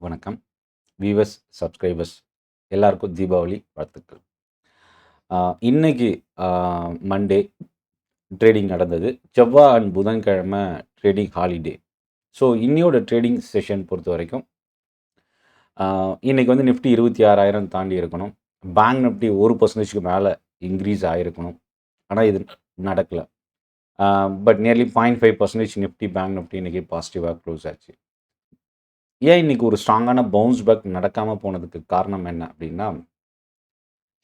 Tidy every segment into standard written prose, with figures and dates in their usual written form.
வணக்கம் viewers subscribers எல்லாருக்கும் தீபாவளி வாழ்த்துக்கள். இன்னைக்கு மண்டே ட்ரேடிங் நடந்தது. செவ்வாய் அண்ட் புதன்கிழமை ட்ரேடிங் ஹாலிடே. ஸோ இன்னையோட ட்ரேடிங் செஷன் பொறுத்த வரைக்கும் இன்னைக்கு வந்து நிஃப்டி 26,000 தாண்டி இருக்கணும். பேங்க் நிஃப்டி 1% மேலே இன்க்ரீஸ் ஆகிருக்கணும். ஆனால் இது நடக்கலை. But nearly 0.5% Nifty bank Nifty இன்னைக்கு பாசிட்டிவாக க்ளோஸ் ஆச்சு. ஏன் இன்னைக்கு ஒரு ஸ்ட்ராங்கான பவுன்ஸ் பேக் நடக்காமல் போனதுக்கு காரணம் என்ன அப்படின்னா,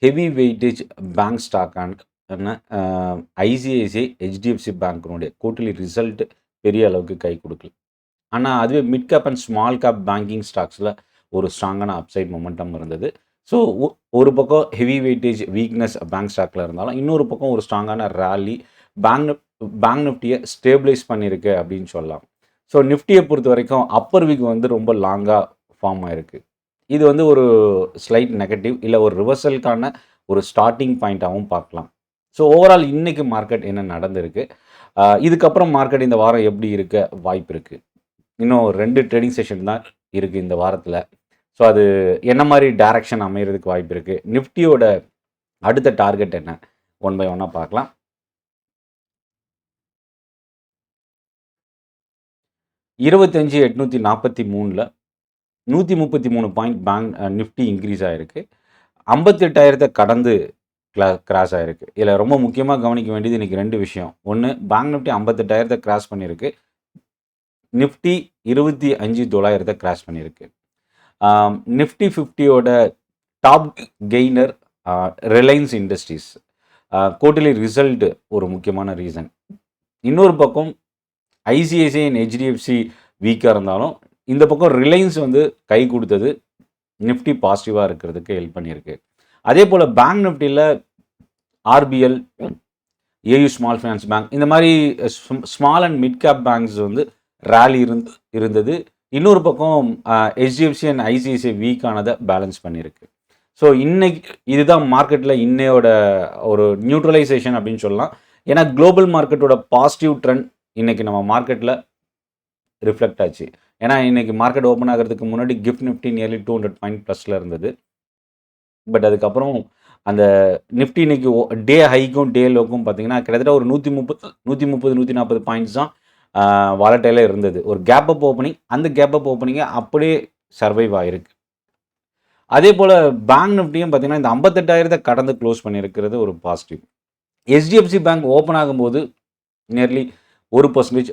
ஹெவி வெயிட்டேஜ் பேங்க் ஸ்டாக்கான ஐசிஐசிஐ ஹெச்டிஎஃப்சி பேங்க்கினுடைய குவார்ட்டர்லி ரிசல்ட் பெரிய அளவுக்கு கை கொடுக்கல. ஆனால் அதுவே mid cap and small cap banking ஸ்டாக்ஸில் ஒரு ஸ்ட்ராங்கான அப்சைட் மொமெண்டம் இருந்தது. ஸோ ஒரு பக்கம் ஹெவி வெயிட்டேஜ் வீக்னஸ் பேங்க் ஸ்டாக்கில் இருந்தாலும், இன்னொரு பக்கம் ஒரு ஸ்ட்ராங்கான ரேலி பேங்க் நிஃப்டியை ஸ்டேபிளைஸ் பண்ணியிருக்கு அப்படின்னு சொல்லலாம். ஸோ நிஃப்டியை பொறுத்த வரைக்கும் அப்பர் வீக் வந்து ரொம்ப லாங்காக ஃபார்ம் ஆகிருக்கு. இது வந்து ஒரு ஸ்லைட் நெகட்டிவ் இல்லை ஒரு ரிவர்சலுக்கான ஒரு ஸ்டார்டிங் பாயிண்ட்டாகவும் பார்க்கலாம். ஸோ ஓவரால் இன்றைக்கி மார்க்கெட் என்ன நடந்திருக்கு, இதுக்கப்புறம் மார்க்கெட் இந்த வாரம் எப்படி இருக்க வாய்ப்பு இருக்குது. இன்னும் 2 ட்ரேடிங் செஷன் தான் இருக்குது இந்த வாரத்தில். ஸோ அது என்ன மாதிரி டைரக்ஷன் அமைகிறதுக்கு வாய்ப்பு இருக்குது, நிஃப்டியோட அடுத்த டார்கெட் என்ன, ஒன் பை ஒன்னாக பார்க்கலாம். 25,843 133 பாயிண்ட் பேங்க் நிஃப்டி இன்க்ரீஸ் ஆகிருக்கு. 58,000 கடந்து கிராஸ் ஆகிருக்கு. இதில் ரொம்ப முக்கியமாக கவனிக்க வேண்டியது இன்றைக்கி 2 விஷயம். ஒன்று, பேங்க் நிஃப்டி 58,000 கிராஸ் பண்ணியிருக்கு. நிஃப்டி 25,900 கிராஸ் பண்ணியிருக்கு. நிஃப்டி 50யோட top gainer Reliance Industries quarterly result ஒரு முக்கியமான ரீசன். இன்னொரு பக்கம் ஐசிஐசிஐ அண்ட் ஹெச்டிஎஃப்சி வீக்காக இருந்தாலும், இந்த பக்கம் ரிலையன்ஸ் வந்து கை கொடுத்தது நிஃப்டி பாசிட்டிவாக இருக்கிறதுக்கு ஹெல்ப் பண்ணியிருக்கு. அதே போல் பேங்க் நிஃப்டியில் RBL, AU Small Finance Bank, இந்த மாதிரி small and mid cap banks வந்து ரேலி இருந்தது. இன்னொரு பக்கம் ஹெச்டிஎஃப்சி அண்ட் ஐசிஐசிஐ வீக்கானதை பேலன்ஸ் பண்ணியிருக்கு. ஸோ இன்னைக்கு இதுதான் மார்க்கெட்டில் இன்னையோட ஒரு நியூட்ரலைசேஷன் அப்படின்னு சொல்லலாம். ஏன்னா குளோபல் மார்க்கெட்டோட பாசிட்டிவ் ட்ரெண்ட் இன்றைக்கி நம்ம மார்க்கெட்டில் ரிஃப்ளெக்ட் ஆச்சு. ஏன்னா இன்றைக்கி மார்க்கெட் ஓப்பன் ஆகிறதுக்கு முன்னாடி கிஃப்ட் நிஃப்டி நியர்லி 200 பாயிண்ட் ப்ளஸில் இருந்தது. பட் அதுக்கப்புறம் அந்த நிஃப்டி இன்றைக்கி டே ஹைக்கும் டே லோக்கும் பார்த்திங்கன்னா கிட்டத்தட்ட ஒரு 130 பாயிண்ட்ஸ் தான் வாலட்டைலே இருந்தது. ஒரு கேப் அப் ஓப்பனிங், அந்த கேப் அப் ஓப்பனிங்கை அப்படியே சர்வைவ் ஆகிருக்கு. அதே போல் பேங்க் நிஃப்டியும் பார்த்திங்கன்னா இந்த 58,000 கடந்து க்ளோஸ் பண்ணியிருக்கிறது ஒரு பாசிட்டிவ். ஹெச்டிஎஃப்சி பேங்க் ஓப்பன் ஆகும்போது நியர்லி 1%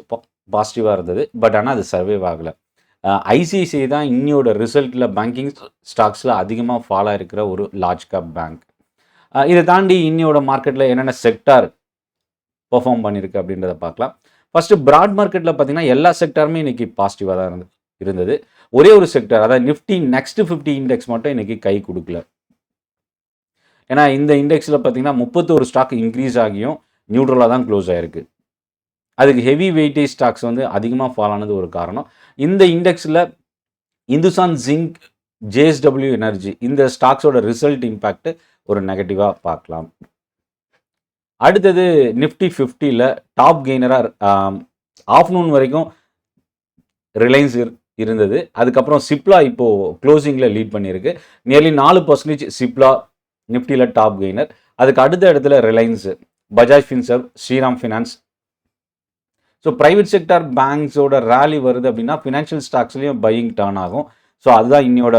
பாசிட்டிவாக இருந்தது. பட் ஆனால் அது சர்வைவ் ஆகலை. ஐசிஐசிஐ தான் இன்னியோட ரிசல்ட்டில் பேங்கிங் ஸ்டாக்ஸில் அதிகமாக ஃபாலோ இருக்கிற ஒரு லார்ஜ் கேப் பேங்க். இதை தாண்டி இன்னியோட மார்க்கெட்டில் என்னென்ன செக்டார் பெர்ஃபார்ம் பண்ணியிருக்கு அப்படின்றத பார்க்கலாம். ஃபஸ்ட்டு ப்ராட் மார்க்கெட்டில் பார்த்திங்கன்னா எல்லா செக்டாருமே இன்றைக்கி பாசிட்டிவாக தான் இருந்தது. ஒரே ஒரு செக்டார், அதாவது நிஃப்டி நெக்ஸ்ட் 50 இண்டெக்ஸ் மட்டும் இன்றைக்கி கை கொடுக்கல. ஏன்னா இந்த இண்டெக்ஸில் பார்த்திங்கன்னா 31 ஸ்டாக் இன்க்ரீஸ் ஆகியும் நியூட்ரலாக தான் க்ளோஸ் ஆகிருக்கு. அதுக்கு ஹெவி வெயிட்டேஜ் ஸ்டாக்ஸ் வந்து அதிகமாக ஃபால் ஆனது ஒரு காரணம். இந்த இண்டெக்ஸில் இந்துசான் ஜிங்க், ஜேஎஸ்டபிள்யூ எனர்ஜி, இந்த ஸ்டாக்ஸோட ரிசல்ட் இம்பேக்ட் ஒரு நெகட்டிவாக பார்க்கலாம். அடுத்தது நிஃப்டி 50ல் டாப் கெய்னராக ஆஃப்டர்நூன் வரைக்கும் ரிலையன்ஸ் இருந்தது. அதுக்கப்புறம் சிப்லா இப்போது க்ளோசிங்கில் லீட் பண்ணியிருக்கு. நியர்லி 4% சிப்லா நிஃப்டியில் டாப் கெய்னர். அதுக்கு அடுத்த இடத்துல Reliance, Bajaj Finserv, Shriram Finance. So private sector பேங்க்ஸோட ரேலி வருது அப்படின்னா ஃபினான்ஷியல் ஸ்டாக்ஸ்லேயும் பையிங் டர்ன் ஆகும். ஸோ அதுதான் இன்னையோட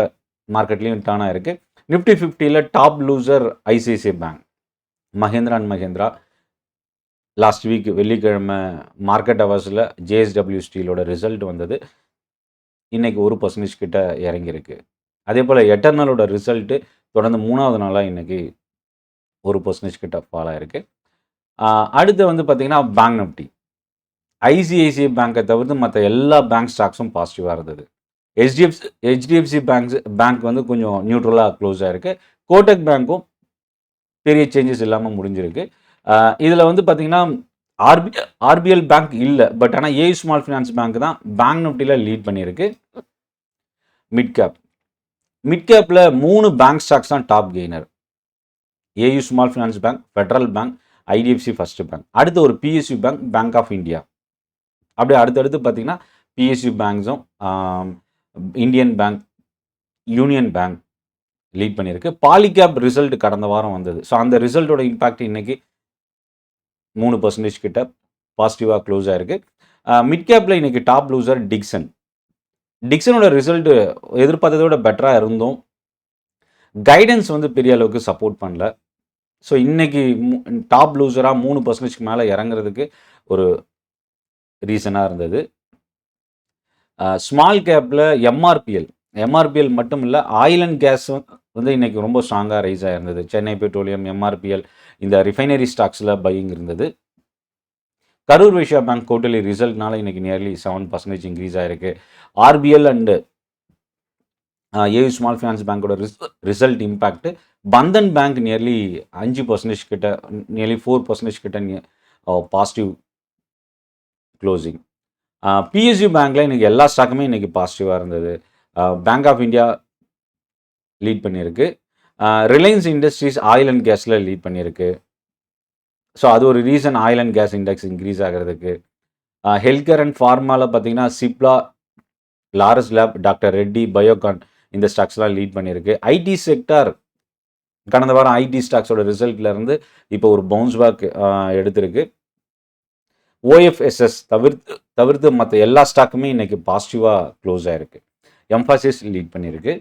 மார்க்கெட்லேயும் டர்ன் ஆகிருக்கு. நிஃப்டி 50ல் top loser ICICI bank, Mahindra and Mahindra. Last week வெள்ளிக்கிழமை மார்க்கெட் ஹவர்ஸில் ஜேஎஸ்டபிள்யூ ஸ்டீலோட ரிசல்ட் வந்தது. இன்றைக்கி 1% கிட்ட இறங்கியிருக்கு. அதே போல் எட்டர்னலோட ரிசல்ட்டு தொடர்ந்து 3வது நாளாக இன்றைக்கி 1% கிட்ட ஃபால் ஆகிருக்கு. அடுத்து வந்து பார்த்திங்கன்னா பேங்க் நிஃப்டி ஐசிஐசிஐ பேங்கை தவிர்த்து மற்ற எல்லா பேங்க் ஸ்டாக்ஸும் பாசிட்டிவாக இருந்தது. ஹெச்டிஎஃப்சி பேங்க் வந்து கொஞ்சம் நியூட்ரலாக க்ளோஸ் ஆகிருக்கு. கோட்டக் பேங்க்கும் பெரிய சேஞ்சஸ் இல்லாமல் முடிஞ்சிருக்கு. இதில் வந்து பார்த்திங்கன்னா ஆர்பிஎல் பேங்க் இல்லை. பட் ஆனால் ஏயு ஸ்மால் ஃபினான்ஸ் பேங்க் தான் பேங்க் நிஃப்டியில் லீட் பண்ணியிருக்கு. மிட் கேப்பில் 3 பேங்க் ஸ்டாக்ஸ் தான் top gainer. AU Small Finance Bank, Federal bank, IDFC first Bank. அடுத்து ஒரு PSU bank, Bank of India. அப்படியே அடுத்தடுத்து பார்த்திங்கன்னா பிஎஸ்யூ பேங்க்ஸும், Indian Bank, Union Bank lead பண்ணியிருக்கு. பாலிகேப் ரிசல்ட் கடந்த வாரம் வந்தது. ஸோ அந்த ரிசல்ட்டோட இம்பாக்ட் இன்னைக்கு 3% கிட்ட பாசிட்டிவாக க்ளோஸ் ஆயிருக்கு. மிட் கேப்பில் இன்னைக்கு டாப் லூசர் டிக்சன். டிக்சனோட ரிசல்ட் எதிர்பார்த்ததை விட பெட்டராக இருந்தும் கைடன்ஸ் வந்து பெரிய அளவுக்கு சப்போர்ட் பண்ணல. ஸோ இன்னைக்கு டாப் லூசராக 3%க்கு மேலே இறங்குறதுக்கு ஒரு ரீசனாக இருந்தது. ஸ்மால் கேப்பில் எம்ஆர்பிஎல் மட்டும் இல்லை, ஆயில் அண்ட் கேஸ் வந்து இன்னைக்கு ரொம்ப ஸ்ட்ராங்காக ரைஸ் ஆகிருந்தது. சென்னை பெட்ரோலியம், எம்ஆர்பிஎல் இந்த ரிஃபைனரி ஸ்டாக்ஸில் பையிங் இருந்தது. கரூர் வைஸ்யா பேங்க் குவார்ட்டர்லி ரிசல்ட்னால இன்னைக்கு நியர்லி 7% இன்க்ரீஸ் ஆயிருக்கு. RBL and AU Small Finance பேங்கோட result impact Bandhan Bank nearly 5% கிட்ட, நியர்லி 4% கிட்ட பாசிட்டிவ் க்ளோசிங். பிஎஸ்யூ பேங்க்ல இன்னைக்கு எல்லா ஸ்டாக்குமே இன்னைக்கு பாசிட்டிவாக இருந்தது. பேங்க் ஆஃப் இந்தியா லீட் பண்ணியிருக்கு. ரிலையன்ஸ் இண்டஸ்ட்ரீஸ் ஆயில் அண்ட் கேஸில் லீட் பண்ணியிருக்கு. ஸோ அது ஒரு reason oil and gas index increase ஆகிறதுக்கு. ஹெல்த் கேர் அண்ட் ஃபார்மாவில் பார்த்தீங்கன்னா சிப்லா, லாரஸ் லேப், டாக்டர் ரெட்டி, பயோகான் இந்த ஸ்டாக்ஸ்லாம் லீட் பண்ணியிருக்கு. ஐடி செக்டார் கடந்த வாரம் ஐடி ஸ்டாக்ஸோட ரிசல்ட்லேருந்து இப்போ ஒரு பவுன்ஸ் பேக் எடுத்திருக்கு. ஓஎஃப்எஸ்எஸ் தவிர்த்து மற்ற எல்லா ஸ்டாக்குமே இன்னைக்கு பாசிட்டிவாக க்ளோஸ் ஆயிருக்கு. எம்ஃபாசிஸ் லீட் பண்ணியிருக்கு.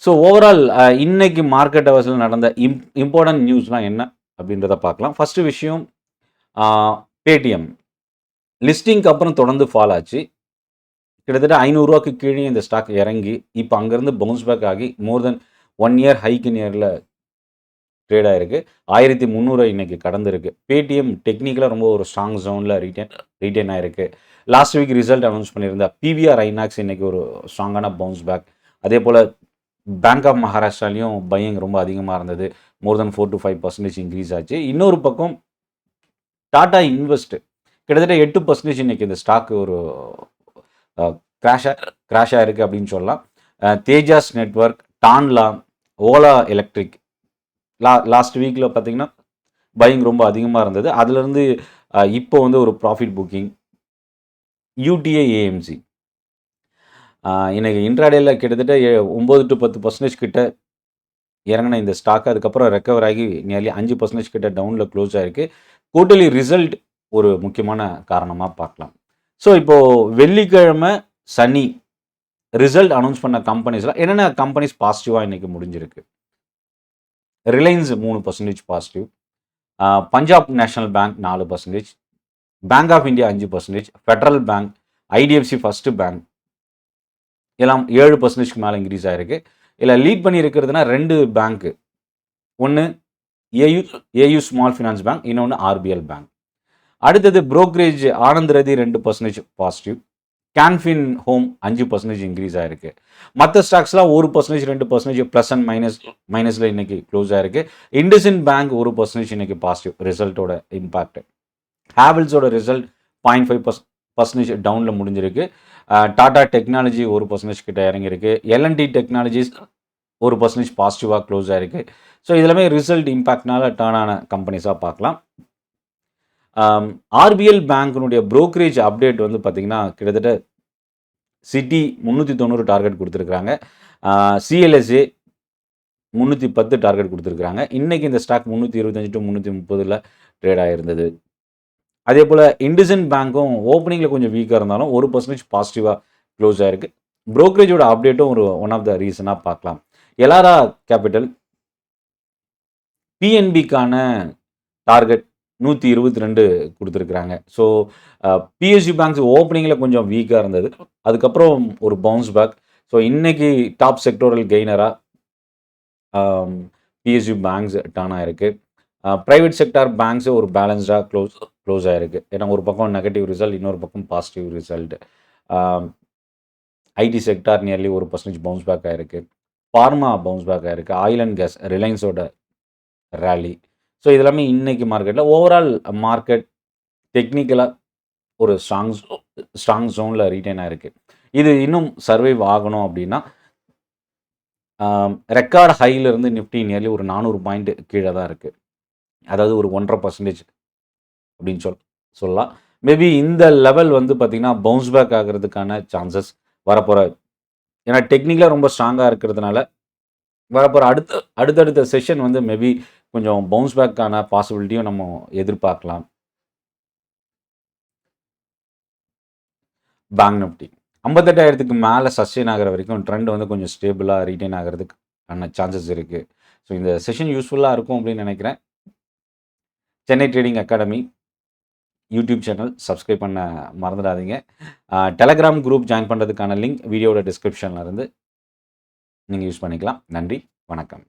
ஸோ ஓவரால் இன்னைக்கு மார்க்கெட் ஹவர்ஸில் நடந்த இம்பார்ட்டன்ட் நியூஸ்லாம் என்ன அப்படின்றத பார்க்கலாம். ஃபஸ்ட்டு விஷயம், பேடிஎம் லிஸ்டிங்க்கு அப்புறம் தொடர்ந்து ஃபால் ஆச்சு. கிட்டத்தட்ட 500 ரூபாய்க்கு கீழே இந்த ஸ்டாக் இறங்கி இப்போ அங்கேருந்து பவுன்ஸ் பேக் ஆகி மோர் தென் 1 இயர் ஹைக்கு நியரில் ட்ரேட் ஆகிருக்கு. 1300 இன்னைக்கு கடந்திருக்கு. பேடிஎம் டெக்னிக்கலாக ரொம்ப ஒரு ஸ்ட்ராங் ஜோனில் ரீட்டைன் ஆகிருக்கு. லாஸ்ட் வீக் ரிசல்ட் அனௌன்ஸ் பண்ணியிருந்தா பிவிஆர் ஐநாக்ஸ் இன்னைக்கு ஒரு ஸ்ட்ராங்கான பவுன்ஸ் பேக். அதே போல் பேங்க் ஆஃப் மகாராஷ்டிராலையும் பையிங் ரொம்ப அதிகமாக இருந்தது. மோர் தென் 4 to 5% இன்க்ரீஸ் ஆச்சு. இன்னொரு பக்கம் டாடா இன்வெஸ்ட் கிட்டத்தட்ட 8% இன்னைக்கு இந்த ஸ்டாக் ஒரு கிராஷாக இருக்குது அப்படின்னு சொல்லலாம். Tejas Network, Tanla, Ola Electric last வீக்கில் பார்த்தீங்கன்னா பையிங் ரொம்ப அதிகமாக இருந்தது. அதுலேருந்து இப்போ வந்து ஒரு ப்ராஃபிட் புக்கிங். யூடிஐ ஏஎம்சி இன்னைக்கு இன்ட்ராடேயில் கிட்டத்தட்ட 9 to 10% கிட்ட இறங்கின இந்த ஸ்டாக் அதுக்கப்புறம் ரெக்கவர் ஆகி நியர்லி 5% கிட்ட டவுனில் க்ளோஸ் ஆகிருக்கு. குவார்ட்டர்லி ரிசல்ட் ஒரு முக்கியமான காரணமாக பார்க்கலாம். ஸோ இப்போது வெள்ளிக்கிழமை சனி ரிசல்ட் அனௌன்ஸ் பண்ண கம்பெனிஸ்லாம் என்னென்ன கம்பெனிஸ் பாசிட்டிவாக இன்றைக்கி முடிஞ்சிருக்கு. Reliance 3% positive, Punjab National Bank 4%, Bank of India 5%, Federal bank, IDFC first Bank எல்லாம் 7%க்கு மேலே இன்க்ரீஸ் ஆகிருக்கு. இல்லை லீட் பண்ணி இருக்கிறதுனா 2 பேங்க்கு, ஒன்று ஏயு ஸ்மால் ஃபினான்ஸ் பேங்க், இன்னொன்று ஆர்பிஎல் பேங்க். அடுத்தது புரோக்கரேஜ் ஆனந்த் ரதி 2% பாசிட்டிவ், கேன்ஃபின் ஹோம் 5% இன்க்ரீஸ் ஆகிருக்கு. மற்ற ஸ்டாக்ஸ்லாம் 1%, 2% ப்ளஸ் அண்ட் மைனஸில் இன்றைக்கி க்ளோஸ் ஆகிருக்கு. இண்டஸ்இண்ட் பேங்க் 1% இன்றைக்கி பாசிட்டிவ் ரிசல்ட்டோட இம்பாக்ட். ஹேவல்ஸோட ரிசல்ட் 0.5% டவுனில் முடிஞ்சிருக்கு. டாடா டெக்னாலஜி 1% கிட்ட இறங்கியிருக்கு. எல்என்டி டெக்னாலஜிஸ் 1% பாசிட்டிவாக க்ளோஸ் ஆகிருக்கு. ஸோ இதெல்லாமே ரிசல்ட் இம்பாக்ட்னால டேர்ன் ஆன கம்பெனிஸாக பார்க்கலாம். ஆர்பிஎல் பேங்க்கினுடைய ப்ரோக்கரேஜ் அப்டேட் வந்து பார்த்திங்கன்னா கிட்டத்தட்ட சிட்டி 390 டார்கெட் கொடுத்துருக்குறாங்க, சிஎல்எஸ்ஏ 310 டார்கெட் கொடுத்துருக்குறாங்க. இன்றைக்கி இந்த ஸ்டாக் 325 to 330 ட்ரேட் ஆகிருந்தது. அதே போல் இண்டஸ்இண்ட் பேங்க்கும் ஓப்பனிங்கில் கொஞ்சம் வீக்காக இருந்தாலும் 1% பாசிட்டிவாக க்ளோஸ் ஆகிருக்கு. ப்ரோக்கரேஜோட அப்டேட்டும் ஒரு ஒன் ஆஃப் த ரீசனாக பார்க்கலாம். எலாரா கேபிட்டல் பிஎன்பிக்கான டார்கெட் 122 கொடுத்துருக்குறாங்க. ஸோ பிஎஸ்யூ பேங்க்ஸ் ஓப்பனிங்கில் கொஞ்சம் வீக்காக இருந்தது, அதுக்கப்புறம் ஒரு பவுன்ஸ் பேக். ஸோ இன்றைக்கி டாப் செக்டோரல் கெய்னராக பிஎஸ்யூ பேங்க்ஸ் டர்ன் ஆகிருக்கு. ப்ரைவேட் செக்டார் பேங்க்ஸு ஒரு பேலன்ஸ்டாக க்ளோஸ் ஆகிருக்கு. ஏன்னா ஒரு பக்கம் நெகட்டிவ் ரிசல்ட், இன்னொரு பக்கம் positive result. IT sector nearly 1% bounce back ஆகிருக்கு. ஃபார்மா பவுன்ஸ் பேக் ஆகிருக்கு. ஆயில் அண்ட் கேஸ், ரிலையன்ஸோட ரேலி. ஸோ இதெல்லாமே இன்றைக்கி மார்க்கெட்டில் ஓவரால் மார்க்கெட் டெக்னிக்கலாக ஒரு ஸ்ட்ராங் ஜோனில் ரீட்டைன் ஆகிருக்கு. இது இன்னும் சர்வைவ் ஆகணும் அப்படின்னா ரெக்கார்டு ஹையிலிருந்து நிஃப்டி நியர்லி ஒரு 400 பாயிண்ட் கீழே தான் இருக்குது. அதாவது ஒரு 1.5% அப்படின்னு சொல்லலாம். மேபி இந்த லெவல் வந்து பார்த்திங்கன்னா பவுன்ஸ் பேக் ஆகிறதுக்கான சான்சஸ் வரப்போகிற ஏன்னா டெக்னிக்கலா ரொம்ப ஸ்ட்ராங்கா இருக்கிறதுனால, வரப்போற அடுத்தடுத்த செஷன் வந்து மேபி கொஞ்சம் பவுன்ஸ் பேக்கான பாசிபிலிட்டியும் நம்ம எதிர்பார்க்கலாம். பேங்க் நிஃப்டி 58,000க்கு மேல சஸ்டெயின் ஆகுற வரைக்கும் ட்ரெண்ட் வந்து கொஞ்சம் ஸ்டேபிளா ரிட்டெயின் ஆகுறதுக்கான சான்சஸ் இருக்கு. ஸோ இந்த செஷன் யூஸ்ஃபுல்லா இருக்கும் அப்படின்னு நினைக்கிறேன். Chennai trading academy YouTube channel subscribe பண்ண மறந்துடாதீங்க. டெலகிராம் குரூப் ஜாயின் பண்ணுறதுக்கான லிங்க் வீடியோட டிஸ்கிரிப்ஷனில் இருந்து நீங்கள் யூஸ் பண்ணிக்கலாம். நன்றி, வணக்கம்.